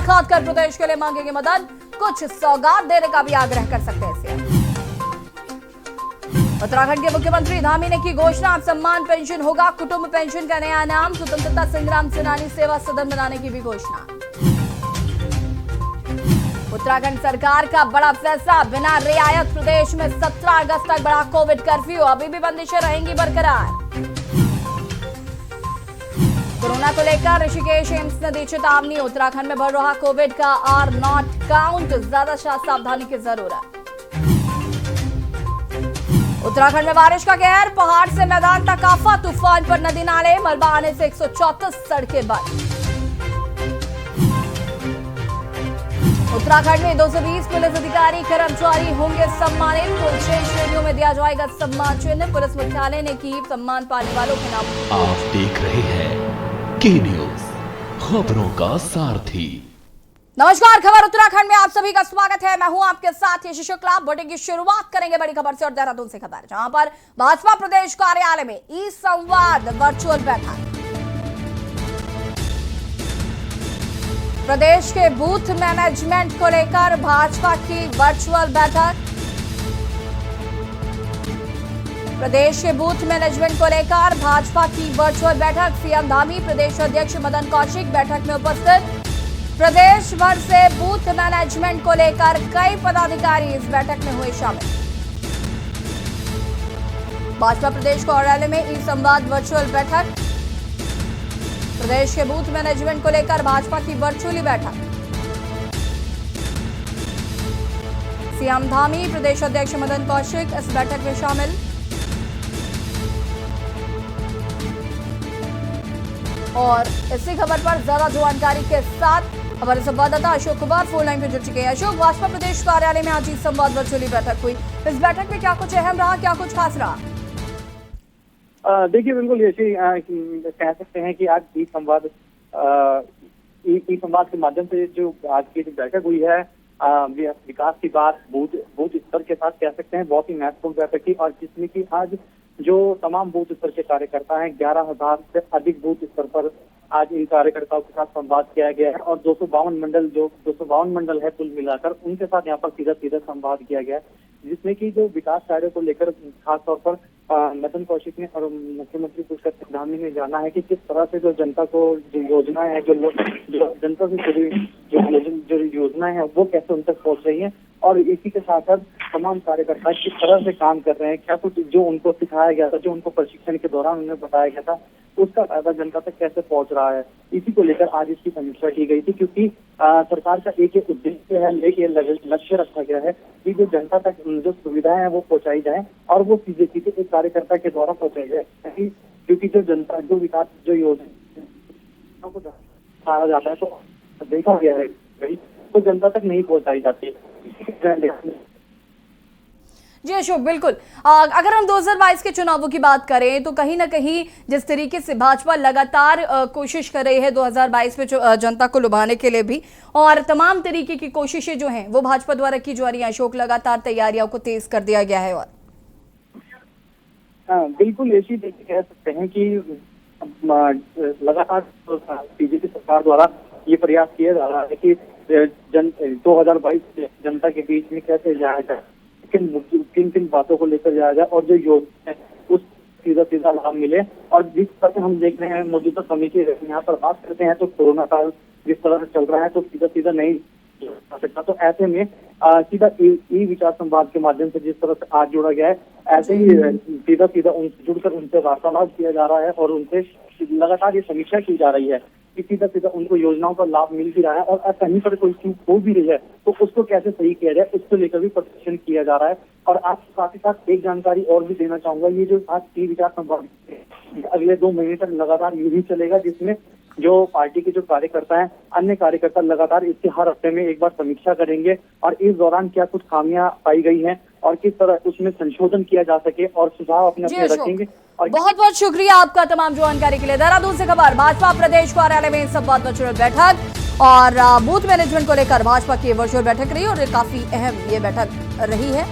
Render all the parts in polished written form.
मुलाकात कर प्रदेश के लिए मांगेंगे मदद, कुछ सौगात देने का भी आग्रह कर सकते हैं सीएम। उत्तराखंड के मुख्यमंत्री धामी ने की घोषणा, अब सम्मान पेंशन होगा, कुटुंब पेंशन का नया नाम, स्वतंत्रता संग्राम सेनानी सेवा सदन बनाने की भी घोषणा। उत्तराखंड सरकार का बड़ा फैसला, बिना रियायत प्रदेश में 17 अगस्त तक बढ़ा कोविड कर्फ्यू, अभी भी बंदिशें रहेंगी बरकरार। कोरोना को लेकर ऋषिकेश एम्स ने दी चेतावनी, उत्तराखंड में बढ़ रहा कोविड का R0 काउंट, ज्यादा सावधानी की जरूरत। उत्तराखंड में बारिश का कहर, पहाड़ से मैदान तक आफा, तूफान पर नदी नाले, मलबा आने से 134 सड़कें बंद। उत्तराखंड में 220 पुलिस अधिकारी कर्मचारी होंगे सम्मानित, कुल 6 श्रेणियों में दिया जाएगा सम्मान चिन्ह, पुलिस मुख्यालय ने की सम्मान पाने वालों के नाम। आप देख रहे हैं के न्यूज, खबरों का सारथी। नमस्कार, खबर उत्तराखंड में आप सभी का स्वागत है। मैं हूं आपके साथ यश शुक्ला। बुलेटिन की शुरुआत करेंगे बड़ी खबर से और देहरादून से खबर, जहां पर भाजपा प्रदेश कार्यालय में ई संवाद वर्चुअल बैठक। प्रदेश के बूथ मैनेजमेंट को लेकर भाजपा की वर्चुअल बैठक। प्रदेश के बूथ मैनेजमेंट को लेकर भाजपा की वर्चुअल बैठक, सीएम धामी, प्रदेश अध्यक्ष मदन कौशिक बैठक में उपस्थित। प्रदेश भर से बूथ मैनेजमेंट को लेकर कई पदाधिकारी इस बैठक में हुए शामिल। भाजपा प्रदेश कार्यालय में ई संवाद वर्चुअल बैठक, प्रदेश के बूथ मैनेजमेंट को लेकर भाजपा की वर्चुअली बैठक। सीएम धामी, प्रदेश अध्यक्ष मदन कौशिक इस बैठक में शामिल। और इसी खबर पर ज्यादा जानकारी के साथ हमारे संवाददाता अशोक कुमार फोन लाइन पर जुड़ चुके हैं। अशोक, भाजपा प्रदेश कार्यालय में आज ई संवाद वर्चुअली बैठक हुई, इस बैठक में क्या कुछ अहम रहा, क्या कुछ खास रहा? देखिए, बिल्कुल ऐसे कह सकते हैं कि आज ई संवाद के माध्यम से जो आज की जो बैठक हुई है, विकास की बात बूथ स्तर के साथ कह सकते हैं, बहुत ही महत्वपूर्ण बैठक थी। और जिसमें कि आज जो तमाम बूथ स्तर के कार्यकर्ता हैं, 11,000 से अधिक बूथ स्तर पर आज इन कार्यकर्ताओं के साथ संवाद किया गया है। और 252 मंडल है कुल मिलाकर, उनके साथ यहाँ पर सीधा संवाद किया गया है, जिसमें कि जो विकास कार्यों को लेकर खासतौर पर मदन कौशिक ने और मुख्यमंत्री पुष्कर धामी ने जाना है कि किस तरह से जो जनता को जो योजनाएं हैं, जो जनता से जुड़ी जो योजनाएं हैं, वो कैसे उन तक पहुंच रही हैं, और इसी के साथ साथ तमाम कार्यकर्ता किस तरह से काम कर रहे हैं, क्या कुछ जो उनको सिखाया गया था, जो उनको प्रशिक्षण के दौरान उन्हें बताया गया था, उसका फायदा जनता तक कैसे पहुंच रहा है। इसी को लेकर आज इसकी समीक्षा की गई थी, क्योंकि सरकार का एक उद्देश्य है, एक लक्ष्य रखा गया है कि जो जनता तक जो सुविधाएं हैं वो पहुंचाई जाए, और वो सीधे एक कार्यकर्ता के द्वारा पहुंचाई जाए। क्योंकि जो जनता जो विकास जो योजना को सारा जाता है, तो देखा गया है तो जनता तक नहीं पहुंचाई जाती। जी अशोक, बिल्कुल। अगर हम 2022 के चुनावों की बात करें तो कहीं ना कहीं जिस तरीके से भाजपा लगातार कोशिश कर रही है 2022 में जनता को लुभाने के लिए भी, और तमाम तरीके की कोशिशें जो हैं वो भाजपा द्वारा की जा रही हैं अशोक, लगातार तैयारियों को तेज कर दिया गया है। और बिल्कुल ऐसी कह सकते हैं कि लगातार बीजेपी सरकार द्वारा ये प्रयास किया जा रहा है कि 2022 जनता के बीच में कैसे जाया जाए, किन बातों को लेकर जाया जाए, और जो योजना है उस सीधा लाभ मिले। और जिस तरह से हम देख रहे हैं मौजूदा समय की यहाँ पर बात करते हैं, तो कोरोना काल जिस तरह से चल रहा है, तो सीधा नहीं जा सकता। तो ऐसे में सीधा ई विचार संवाद के माध्यम से जिस तरह से आज जोड़ा गया है, ऐसे ही सीधा उनसे जुड़कर उनसे वार्तालाप किया जा रहा है, और उनसे लगातार ये समीक्षा की जा रही है कि सीधा उनको योजनाओं का लाभ मिल भी रहा है, और कहीं पर कोई चूक हो भी रही है तो उसको कैसे सही किया जाए, उसको लेकर भी प्रशिक्षण किया जा रहा है। और आज साथ ही साथ एक जानकारी और भी देना चाहूंगा, ये जो आज ई विचार संवाद अगले 2 महीने तक लगातार यू ही चलेगा, जिसमें जो पार्टी के जो कार्यकर्ता हैं, अन्य कार्यकर्ता लगातार इसके हर हफ्ते में एक बार समीक्षा करेंगे, और इस दौरान क्या कुछ खामियां पाई गई हैं और किस तरह उसमें संशोधन किया जा सके, और सुझाव अपने रखेंगे। और बहुत बहुत शुक्रिया आपका तमाम जानकारी के लिए। देहरादून से खबर, भाजपा प्रदेश कार्यालय में संवाद वर्चुअल बैठक और बूथ मैनेजमेंट को लेकर भाजपा की वर्चुअल बैठक रही, और काफी अहम ये बैठक रही है।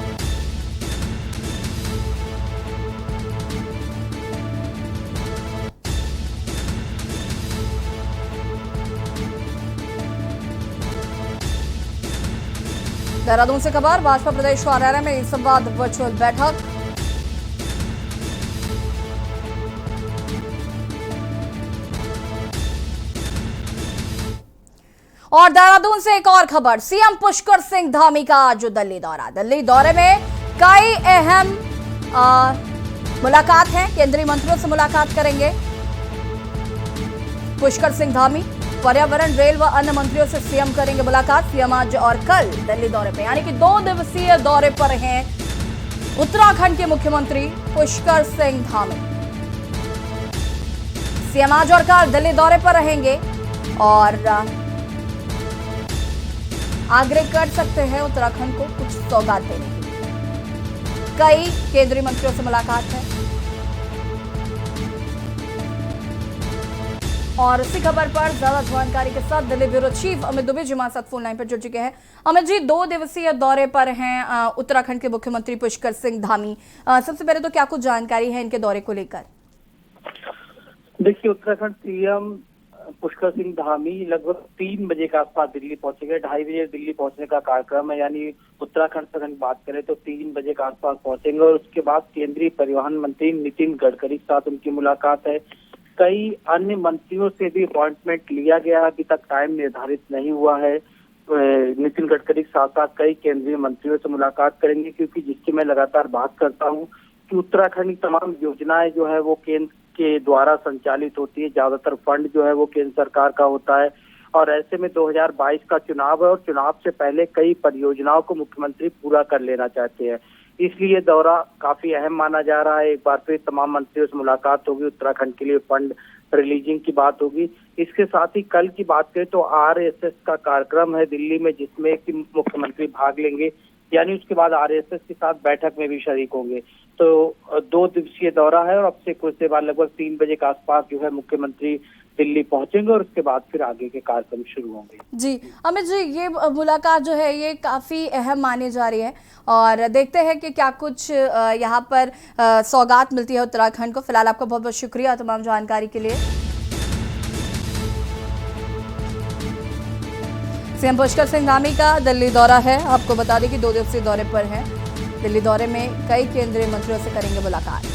देहरादून से खबर, भाजपा प्रदेश कार्यालय में संवाद वर्चुअल बैठक। और देहरादून से एक और खबर, सीएम पुष्कर सिंह धामी का आज दिल्ली दौरा। दिल्ली दौरे में कई अहम मुलाकात है, केंद्रीय मंत्रियों से मुलाकात करेंगे पुष्कर सिंह धामी। पर्यावरण, रेल व अन्य मंत्रियों से सीएम करेंगे मुलाकात। सीएम आज और कल दिल्ली दौरे पे, यानी कि 2 दिवसीय दौरे पर हैं उत्तराखंड के मुख्यमंत्री पुष्कर सिंह धामी। सीएम आज और कल दिल्ली दौरे पर रहेंगे और आग्रह कर सकते हैं उत्तराखंड को कुछ सौगात देने की। कई केंद्रीय मंत्रियों से मुलाकात है। और इसी खबर पर ज्यादा जानकारी के साथ दिल्ली ब्यूरो चीफ अमित दुबे जी हमारे साथ फोन लाइन पर जुड़ चुके हैं। अमित जी, 2 दिवसीय दौरे पर हैं उत्तराखंड के मुख्यमंत्री पुष्कर सिंह धामी। सबसे पहले तो क्या कुछ जानकारी है इनके दौरे को लेकर? देखिए, उत्तराखंड सीएम पुष्कर सिंह धामी लगभग 3 बजे के आसपास दिल्ली पहुंचेंगे। 2:30 बजे दिल्ली पहुंचने का कार्यक्रम है, यानी उत्तराखंड से अगर बात करें तो 3 बजे के आसपास पहुंचेंगे। और उसके बाद केंद्रीय परिवहन मंत्री नितिन गडकरी के साथ उनकी मुलाकात है। कई अन्य मंत्रियों से भी अपॉइंटमेंट लिया गया, अभी तक टाइम निर्धारित नहीं हुआ है। नितिन गडकरी के साथ साथ कई केंद्रीय मंत्रियों से मुलाकात करेंगे, क्योंकि जिसकी मैं लगातार बात करता हूँ कि उत्तराखंड की तमाम योजनाएं जो है वो केंद्र के द्वारा संचालित होती है। ज्यादातर फंड जो है वो केंद्र सरकार का होता है। और ऐसे में 2022 का चुनाव है और चुनाव से पहले कई परियोजनाओं को मुख्यमंत्री पूरा कर लेना चाहते हैं, इसलिए दौरा काफी अहम माना जा रहा है। एक बार फिर तमाम मंत्रियों से मुलाकात होगी, उत्तराखंड के लिए फंड रिलीजिंग की बात होगी। इसके साथ ही कल की बात करें तो आरएसएस का कार्यक्रम है दिल्ली में, जिसमें कि मुख्यमंत्री भाग लेंगे, यानी उसके बाद आरएसएस के साथ बैठक में भी शरीक होंगे। तो 2 दिवसीय दौरा है और अब से कुछ देर बाद लगभग 3 बजे के आसपास जो है मुख्यमंत्री दिल्ली पहुंचेंगे और उसके बाद फिर आगे के कार्यक्रम शुरू होंगे। जी अमित जी, ये मुलाकात जो है ये काफी अहम मानी जा रही है और देखते हैं कि क्या कुछ यहाँ पर सौगात मिलती है उत्तराखंड को। फिलहाल आपका बहुत बहुत शुक्रिया तमाम जानकारी के लिए। सीएम पुष्कर सिंह धामी का दिल्ली दौरा है, आपको बता दें कि 2 दिवसीय दौरे पर है। दिल्ली दौरे में कई केंद्रीय मंत्रियों से करेंगे मुलाकात।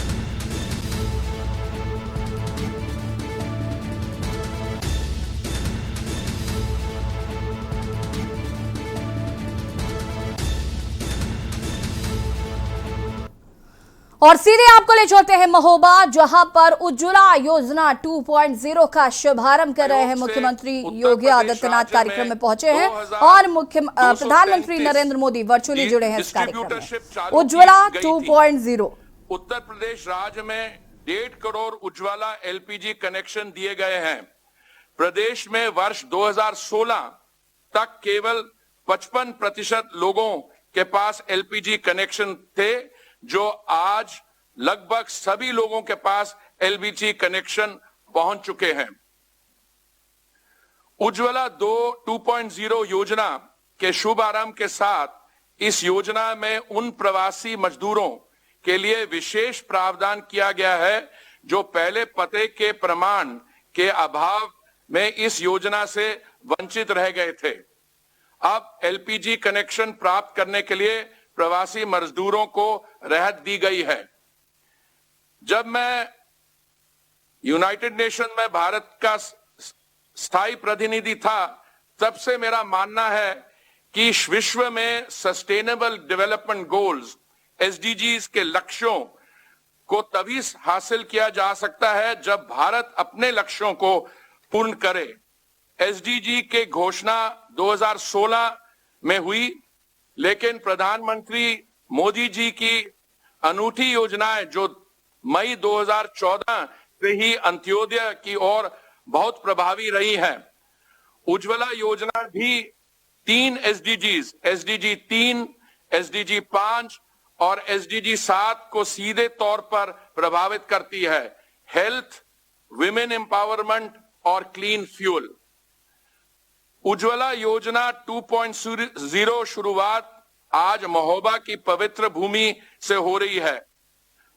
और सीधे आपको ले चलते हैं महोबा, जहां पर उज्ज्वला योजना 2.0 का शुभारंभ कर रहे हैं मुख्यमंत्री योगी आदित्यनाथ। कार्यक्रम में पहुंचे हैं और प्रधानमंत्री नरेंद्र मोदी वर्चुअली जुड़े हैं इस कार्यक्रम में। उज्ज्वला 2.0, उत्तर प्रदेश राज्य में 1.5 करोड़ उज्ज्वला एलपीजी कनेक्शन दिए गए हैं। प्रदेश में वर्ष 2016 तक केवल 55% लोगों के पास एलपीजी कनेक्शन थे, जो आज लगभग सभी लोगों के पास एलपीजी कनेक्शन पहुंच चुके हैं। उज्ज्वला 2.0 योजना के शुभारंभ के साथ इस योजना में उन प्रवासी मजदूरों के लिए विशेष प्रावधान किया गया है जो पहले पते के प्रमाण के अभाव में इस योजना से वंचित रह गए थे। अब एलपीजी कनेक्शन प्राप्त करने के लिए प्रवासी मजदूरों को राहत दी गई है। जब मैं यूनाइटेड नेशन में भारत का स्थायी प्रतिनिधि था, तब से मेरा मानना है कि विश्व में सस्टेनेबल डेवलपमेंट गोल्स एसडीजीज के लक्ष्यों को तभी हासिल किया जा सकता है जब भारत अपने लक्ष्यों को पूर्ण करे। एसडीजी के घोषणा 2016 में हुई, लेकिन प्रधानमंत्री मोदी जी की अनूठी योजनाएं जो मई 2014 से ही अंत्योदय की ओर बहुत प्रभावी रही हैं। उज्ज्वला योजना भी 3 एसडीजीज, एसडीजी 3, एसडीजी 5 और एसडीजी 7 को सीधे तौर पर प्रभावित करती है: हेल्थ, विमेन एम्पावरमेंट और क्लीन फ्यूल। उज्ज्वला योजना 2.0 शुरुआत आज महोबा की पवित्र भूमि से हो रही है।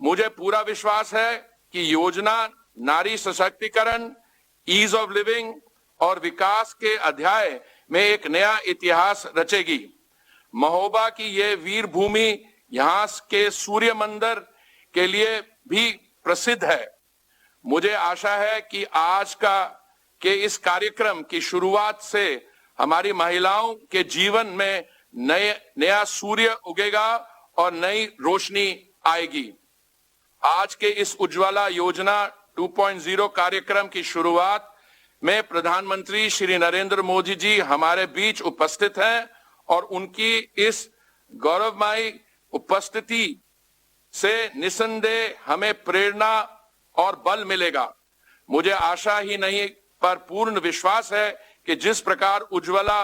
मुझे पूरा विश्वास है कि योजना नारी सशक्तिकरण, ईज ऑफ लिविंग और विकास के अध्याय में एक नया इतिहास रचेगी। महोबा की ये वीर भूमि यहाँ के सूर्य मंदिर के लिए भी प्रसिद्ध है। मुझे आशा है कि आज के इस कार्यक्रम की शुरुआत से हमारी महिलाओं के जीवन में नया सूर्य उगेगा और नई रोशनी आएगी। आज के इस उज्ज्वला योजना 2.0 कार्यक्रम की शुरुआत में प्रधानमंत्री श्री नरेंद्र मोदी जी हमारे बीच उपस्थित हैं और उनकी इस गौरवमयी उपस्थिति से निसंदेह हमें प्रेरणा और बल मिलेगा। मुझे आशा ही नहीं पर पूर्ण विश्वास है कि जिस प्रकार उज्ज्वला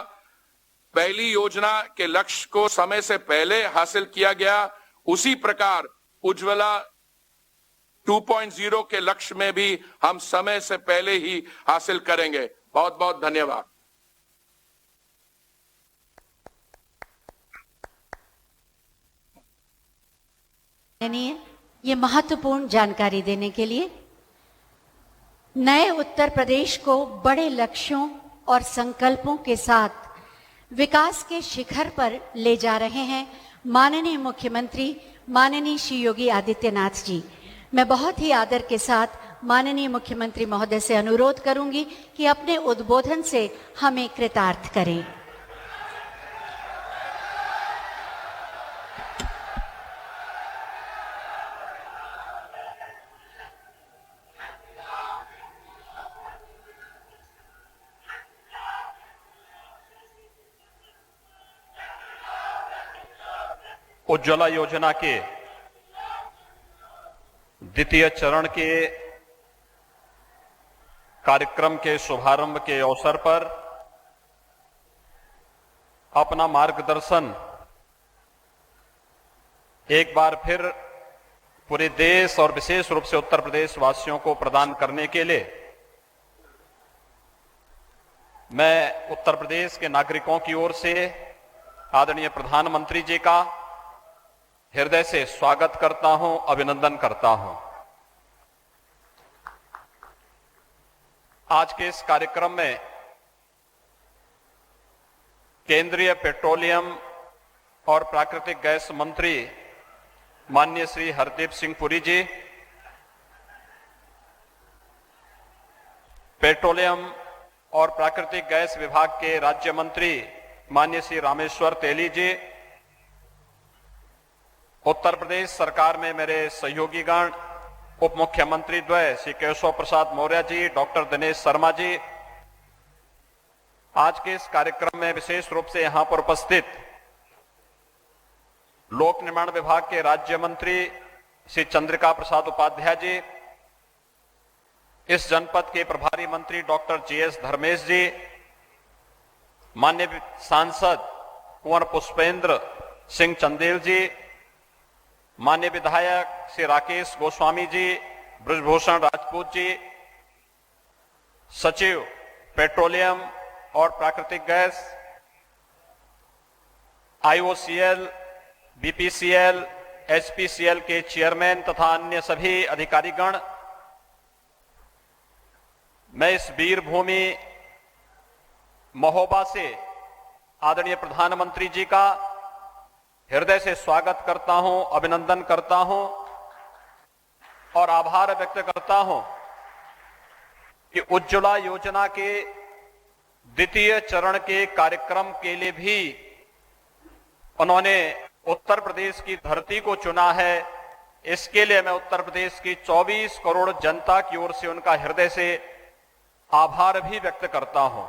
पहली योजना के लक्ष्य को समय से पहले हासिल किया गया, उसी प्रकार उज्ज्वला 2.0 के लक्ष्य में भी हम समय से पहले ही हासिल करेंगे। बहुत बहुत धन्यवाद। ये महत्वपूर्ण जानकारी देने के लिए नए उत्तर प्रदेश को बड़े लक्ष्यों और संकल्पों के साथ विकास के शिखर पर ले जा रहे हैं माननीय मुख्यमंत्री माननीय श्री योगी आदित्यनाथ जी। मैं बहुत ही आदर के साथ माननीय मुख्यमंत्री महोदय से अनुरोध करूंगी कि अपने उद्बोधन से हमें कृतार्थ करें। उज्ज्वला योजना के द्वितीय चरण के कार्यक्रम के शुभारंभ के अवसर पर अपना मार्गदर्शन एक बार फिर पूरे देश और विशेष रूप से उत्तर प्रदेश वासियों को प्रदान करने के लिए मैं उत्तर प्रदेश के नागरिकों की ओर से आदरणीय प्रधानमंत्री जी का हृदय से स्वागत करता हूं, अभिनंदन करता हूं। आज के इस कार्यक्रम में केंद्रीय पेट्रोलियम और प्राकृतिक गैस मंत्री माननीय श्री हरदीप सिंह पुरी जी, पेट्रोलियम और प्राकृतिक गैस विभाग के राज्य मंत्री माननीय श्री रामेश्वर तेली जी, उत्तर प्रदेश सरकार में मेरे सहयोगीगण उप मुख्यमंत्री द्वय श्री केशव प्रसाद मौर्य जी, डॉक्टर दिनेश शर्मा जी, आज के इस कार्यक्रम में विशेष रूप से यहां पर उपस्थित लोक निर्माण विभाग के राज्य मंत्री श्री चंद्रिका प्रसाद उपाध्याय जी, इस जनपद के प्रभारी मंत्री डॉक्टर जीएस धर्मेश जी, माननीय सांसद कुंवर पुष्पेंद्र सिंह चंदेल जी, माननीय विधायक श्री राकेश गोस्वामी जी, ब्रजभूषण राजपूत जी, सचिव पेट्रोलियम और प्राकृतिक गैस, आईओसीएल, बीपीसीएल, एचपीसीएल के चेयरमैन तथा अन्य सभी अधिकारीगण, मैं इस वीर भूमि महोबा से आदरणीय प्रधानमंत्री जी का हृदय से स्वागत करता हूं, अभिनंदन करता हूं और आभार व्यक्त करता हूं कि उज्ज्वला योजना के द्वितीय चरण के कार्यक्रम के लिए भी उन्होंने उत्तर प्रदेश की धरती को चुना है। इसके लिए मैं उत्तर प्रदेश की 24 करोड़ जनता की ओर से उनका हृदय से आभार भी व्यक्त करता हूं।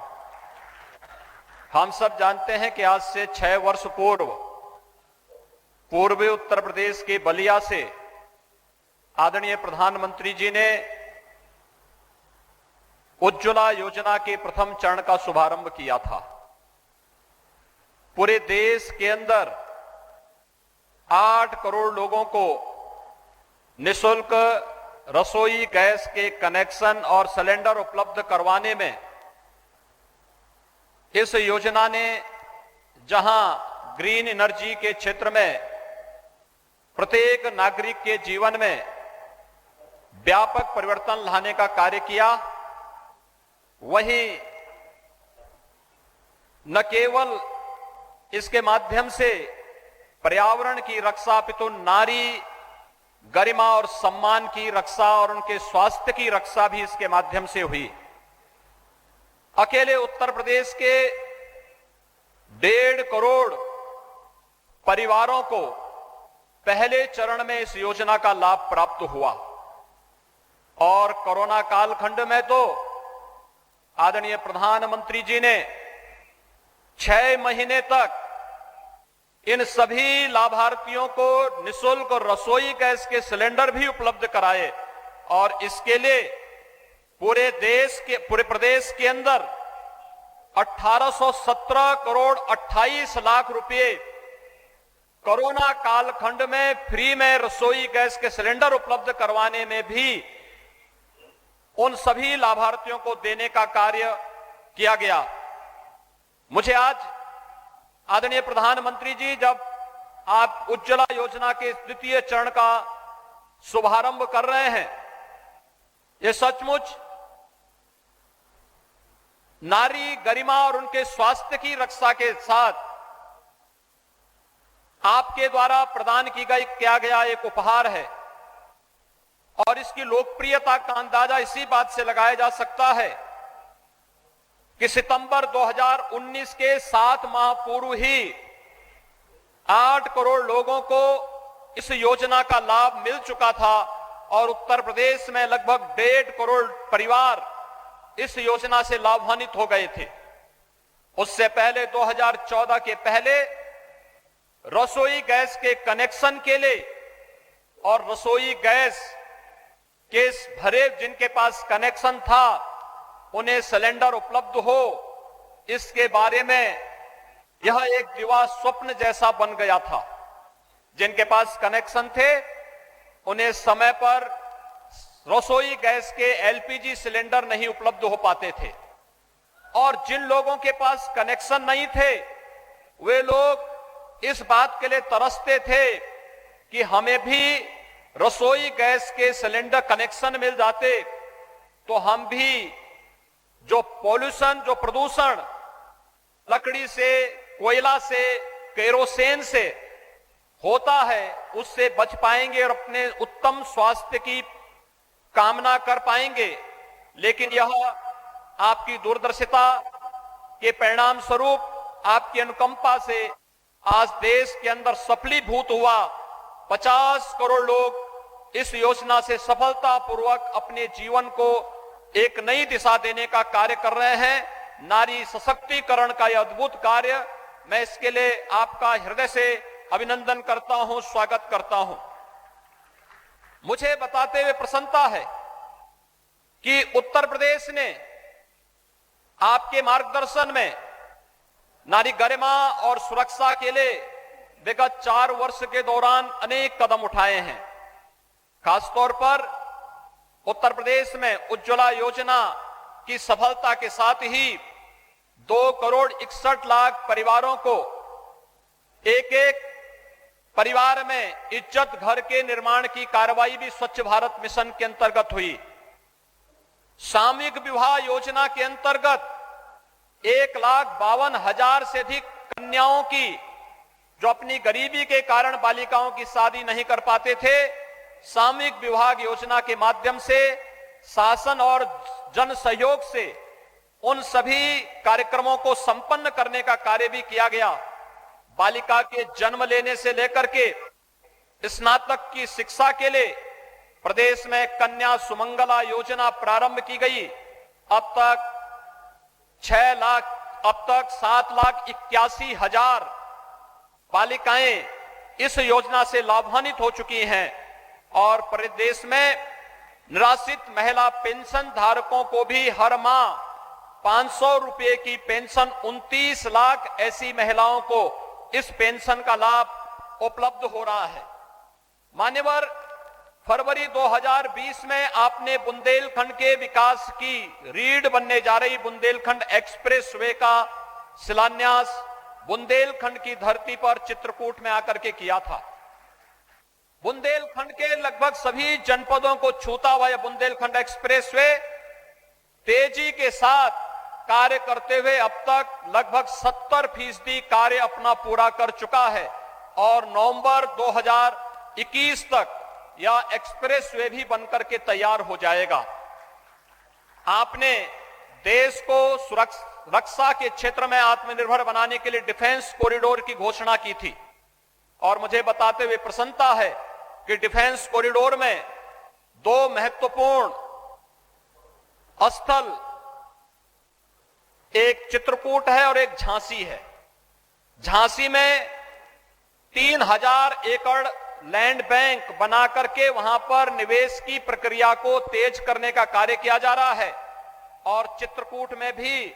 हम सब जानते हैं कि आज से 6 वर्ष पूर्वी उत्तर प्रदेश के बलिया से आदरणीय प्रधानमंत्री जी ने उज्ज्वला योजना के प्रथम चरण का शुभारंभ किया था। पूरे देश के अंदर 8 करोड़ लोगों को निःशुल्क रसोई गैस के कनेक्शन और सिलेंडर उपलब्ध करवाने में इस योजना ने जहां ग्रीन एनर्जी के क्षेत्र में प्रत्येक नागरिक के जीवन में व्यापक परिवर्तन लाने का कार्य किया, वहीं न केवल इसके माध्यम से पर्यावरण की रक्षा अपितु नारी गरिमा और सम्मान की रक्षा और उनके स्वास्थ्य की रक्षा भी इसके माध्यम से हुई। अकेले उत्तर प्रदेश के 1.5 करोड़ परिवारों को पहले चरण में इस योजना का लाभ प्राप्त हुआ और कोरोना कालखंड में तो आदरणीय प्रधानमंत्री जी ने 6 महीने तक इन सभी लाभार्थियों को निःशुल्क रसोई गैस के सिलेंडर भी उपलब्ध कराए और इसके लिए पूरे प्रदेश के अंदर 1817 करोड़ 28 लाख रुपए कोरोना कालखंड में फ्री में रसोई गैस के सिलेंडर उपलब्ध करवाने में भी उन सभी लाभार्थियों को देने का कार्य किया गया। मुझे आज आदरणीय प्रधानमंत्री जी, जब आप उज्ज्वला योजना के द्वितीय चरण का शुभारंभ कर रहे हैं, ये सचमुच नारी गरिमा और उनके स्वास्थ्य की रक्षा के साथ आपके द्वारा प्रदान किया गया एक उपहार है और इसकी लोकप्रियता का अंदाजा इसी बात से लगाया जा सकता है कि सितंबर 2019 के 7 माह पूर्व ही 8 करोड़ लोगों को इस योजना का लाभ मिल चुका था और उत्तर प्रदेश में लगभग 1.5 करोड़ परिवार इस योजना से लाभान्वित हो गए थे। उससे पहले 2014 के पहले रसोई गैस के कनेक्शन के लिए और रसोई गैस के भरे जिनके पास कनेक्शन था उन्हें सिलेंडर उपलब्ध हो, इसके बारे में यह एक दिवा स्वप्न जैसा बन गया था। जिनके पास कनेक्शन थे उन्हें समय पर रसोई गैस के एलपीजी सिलेंडर नहीं उपलब्ध हो पाते थे और जिन लोगों के पास कनेक्शन नहीं थे वे लोग इस बात के लिए तरसते थे कि हमें भी रसोई गैस के सिलेंडर कनेक्शन मिल जाते तो हम भी जो पॉल्यूशन, जो प्रदूषण लकड़ी से, कोयला से, केरोसिन से होता है उससे बच पाएंगे और अपने उत्तम स्वास्थ्य की कामना कर पाएंगे। लेकिन यह आपकी दूरदर्शिता के परिणाम स्वरूप, आपकी अनुकंपा से आज देश के अंदर सफलीभूत हुआ। 50 करोड़ लोग इस योजना से सफलतापूर्वक अपने जीवन को एक नई दिशा देने का कार्य कर रहे हैं। नारी सशक्तिकरण का यह अद्भुत कार्य, मैं इसके लिए आपका हृदय से अभिनंदन करता हूं, स्वागत करता हूं। मुझे बताते हुए प्रसन्नता है कि उत्तर प्रदेश ने आपके मार्गदर्शन में नारी गरिमा और सुरक्षा के लिए विगत 4 वर्ष के दौरान अनेक कदम उठाए हैं। खासतौर पर उत्तर प्रदेश में उज्ज्वला योजना की सफलता के साथ ही 2 करोड़ 61 लाख परिवारों को एक परिवार में इज्जत घर के निर्माण की कार्रवाई भी स्वच्छ भारत मिशन के अंतर्गत हुई। सामूहिक विवाह योजना के अंतर्गत 1,52,000 से अधिक कन्याओं की, जो अपनी गरीबी के कारण बालिकाओं की शादी नहीं कर पाते थे, सामूहिक विवाह योजना के माध्यम से शासन और जन सहयोग से उन सभी कार्यक्रमों को संपन्न करने का कार्य भी किया गया। बालिका के जन्म लेने से लेकर के स्नातक की शिक्षा के लिए प्रदेश में कन्या सुमंगला योजना प्रारंभ की गई। अब तक 7,81,000 बालिकाएं इस योजना से लाभान्वित हो चुकी हैं और प्रदेश में निराश्रित महिला पेंशन धारकों को भी हर माह 500 रुपए की पेंशन 29 लाख ऐसी महिलाओं को इस पेंशन का लाभ उपलब्ध हो रहा है। मान्यवर, फरवरी 2020 में आपने बुंदेलखंड के विकास की रीढ़ बनने जा रही बुंदेलखंड एक्सप्रेस वे का शिलान्यास बुंदेलखंड की धरती पर चित्रकूट में आकर के किया था। बुंदेलखंड के लगभग सभी जनपदों को छूता हुआ यह बुंदेलखंड एक्सप्रेस वे तेजी के साथ कार्य करते हुए अब तक लगभग 70% कार्य अपना पूरा कर चुका है और नवंबर 2021 तक यह एक्सप्रेसवे भी बनकर के तैयार हो जाएगा। आपने देश को रक्षा के क्षेत्र में आत्मनिर्भर बनाने के लिए डिफेंस कॉरिडोर की घोषणा की थी और मुझे बताते हुए प्रसन्नता है कि डिफेंस कॉरिडोर में 2 महत्वपूर्ण स्थल, एक चित्रकूट है और एक झांसी है। झांसी में 3000 एकड़ लैंड बैंक बना करके वहां पर निवेश की प्रक्रिया को तेज करने का कार्य किया जा रहा है और चित्रकूट में भी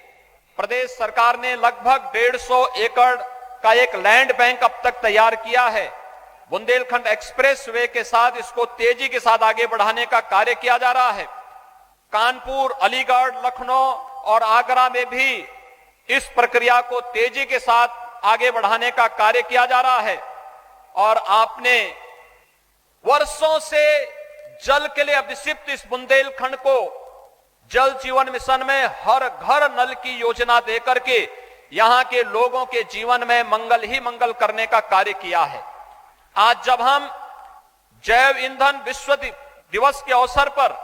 प्रदेश सरकार ने लगभग 150 एकड़ का एक लैंड बैंक अब तक तैयार किया है। बुंदेलखंड एक्सप्रेस वे के साथ इसको तेजी के साथ आगे बढ़ाने का कार्य किया जा रहा है। कानपुर, अलीगढ़, लखनऊ और आगरा में भी इस प्रक्रिया को तेजी के साथ आगे बढ़ाने का कार्य किया जा रहा है और आपने वर्षों से जल के लिए अभिषिक्त इस बुंदेलखंड को जल जीवन मिशन में हर घर नल की योजना देकर के यहां के लोगों के जीवन में मंगल ही मंगल करने का कार्य किया है। आज जब हम जैव ईंधन विश्व दिवस के अवसर पर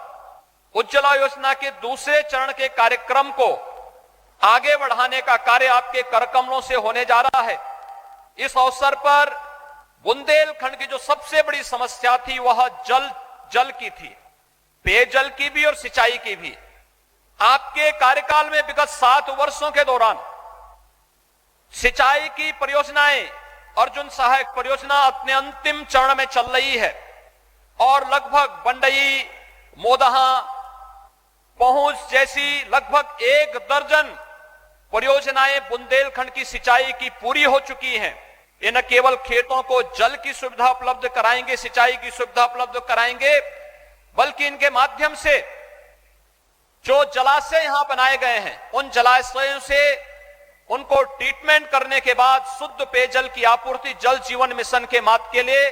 उज्ज्वला योजना के दूसरे चरण के कार्यक्रम को आगे बढ़ाने का कार्य आपके करकमलों से होने जा रहा है। इस अवसर पर बुंदेलखंड की जो सबसे बड़ी समस्या थी वह जल की थी, पेयजल की भी और सिंचाई की भी। आपके कार्यकाल में विगत 7 वर्षों के दौरान सिंचाई की परियोजनाएं, अर्जुन सहायक परियोजना अपने अंतिम चरण में चल रही है और लगभग बंडई, मोदहा, पहुंच जैसी लगभग 1 दर्जन परियोजनाएं बुंदेलखंड की सिंचाई की पूरी हो चुकी हैं। ये न केवल खेतों को जल की सुविधा उपलब्ध कराएंगे, सिंचाई की सुविधा उपलब्ध कराएंगे, बल्कि इनके माध्यम से जो जलाशय यहां बनाए गए हैं उन जलाशयों से उनको ट्रीटमेंट करने के बाद शुद्ध पेयजल की आपूर्ति जल जीवन मिशन के माध्यम के लिए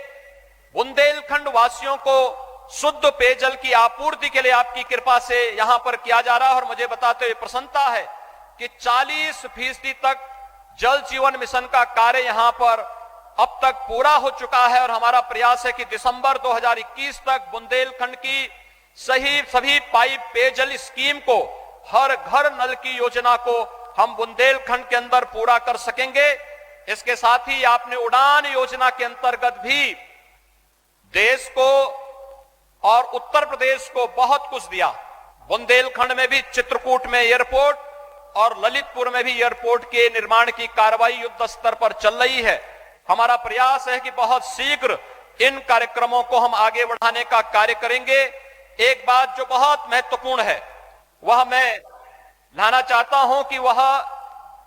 बुंदेलखंड वासियों को शुद्ध पेयजल की आपूर्ति के लिए आपकी कृपा से यहां पर किया जा रहा है। और मुझे बताते हुए प्रसन्नता है कि 40% तक जल जीवन मिशन का कार्य यहां पर अब तक पूरा हो चुका है और हमारा प्रयास है कि दिसंबर 2021 तक बुंदेलखंड की सभी पाइप पेयजल स्कीम को, हर घर नल की योजना को हम बुंदेलखंड के अंदर पूरा कर सकेंगे। इसके साथ ही आपने उड़ान योजना के अंतर्गत भी देश को और उत्तर प्रदेश को बहुत कुछ दिया। बुंदेलखंड में भी चित्रकूट में एयरपोर्ट और ललितपुर में भी एयरपोर्ट के निर्माण की कार्रवाई युद्ध स्तर पर चल रही है। हमारा प्रयास है कि बहुत शीघ्र इन कार्यक्रमों को हम आगे बढ़ाने का कार्य करेंगे। एक बात जो बहुत महत्वपूर्ण है वह मैं लाना चाहता हूं कि वह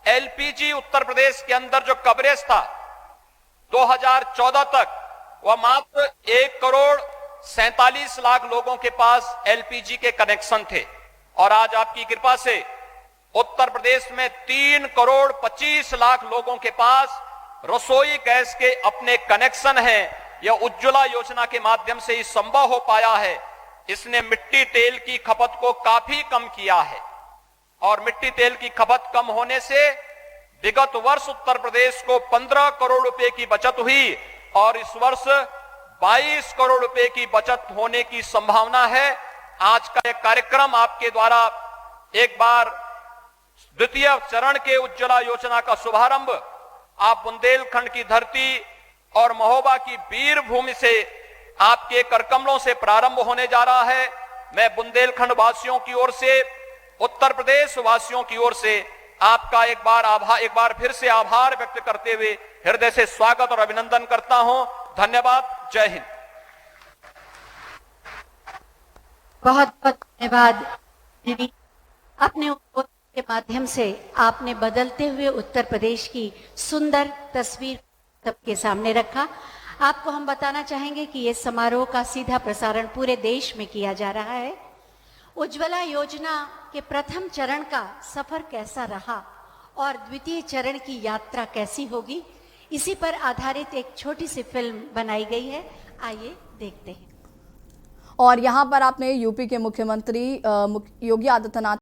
एलपीजी उत्तर प्रदेश के अंदर जो कवरेज था 2014 तक वह मात्र 1,47,00,000 लोगों के पास एलपीजी के कनेक्शन थे और आज आपकी कृपा से उत्तर प्रदेश में 3,25,00,000 लोगों के पास रसोई गैस के अपने कनेक्शन हैं। यह उज्ज्वला योजना के माध्यम से ही संभव हो पाया है। इसने मिट्टी तेल की खपत को काफी कम किया है और मिट्टी तेल की खपत कम होने से विगत वर्ष उत्तर प्रदेश को 15 करोड़ रुपए की बचत हुई और इस वर्ष 22 करोड़ रुपए की बचत होने की संभावना है। आज का यह कार्यक्रम आपके द्वारा एक बार द्वितीय चरण के उज्ज्वला योजना का शुभारंभ आप बुंदेलखंड की धरती और महोबा की वीर भूमि से आपके करकमलों से प्रारंभ होने जा रहा है। मैं बुंदेलखंड वासियों की ओर से, उत्तर प्रदेश वासियों की ओर से आपका एक बार फिर से आभार व्यक्त करते हुए हृदय से स्वागत और अभिनंदन करता हूं। धन्यवाद। जय हिंद। बहुत बहुत धन्यवाद दीदी। अपने उद्बोधन के माध्यम से आपने बदलते हुए उत्तर प्रदेश की सुंदर तस्वीर सबके सामने रखा। आपको हम बताना चाहेंगे कि इस समारोह का सीधा प्रसारण पूरे देश में किया जा रहा है। उज्ज्वला योजना के प्रथम चरण का सफर कैसा रहा और द्वितीय चरण की यात्रा कैसी होगी, इसी पर आधारित एक छोटी सी फिल्म बनाई गई है। आइए देखते हैं। और यहाँ पर आपने यूपी के मुख्यमंत्री योगी आदित्यनाथ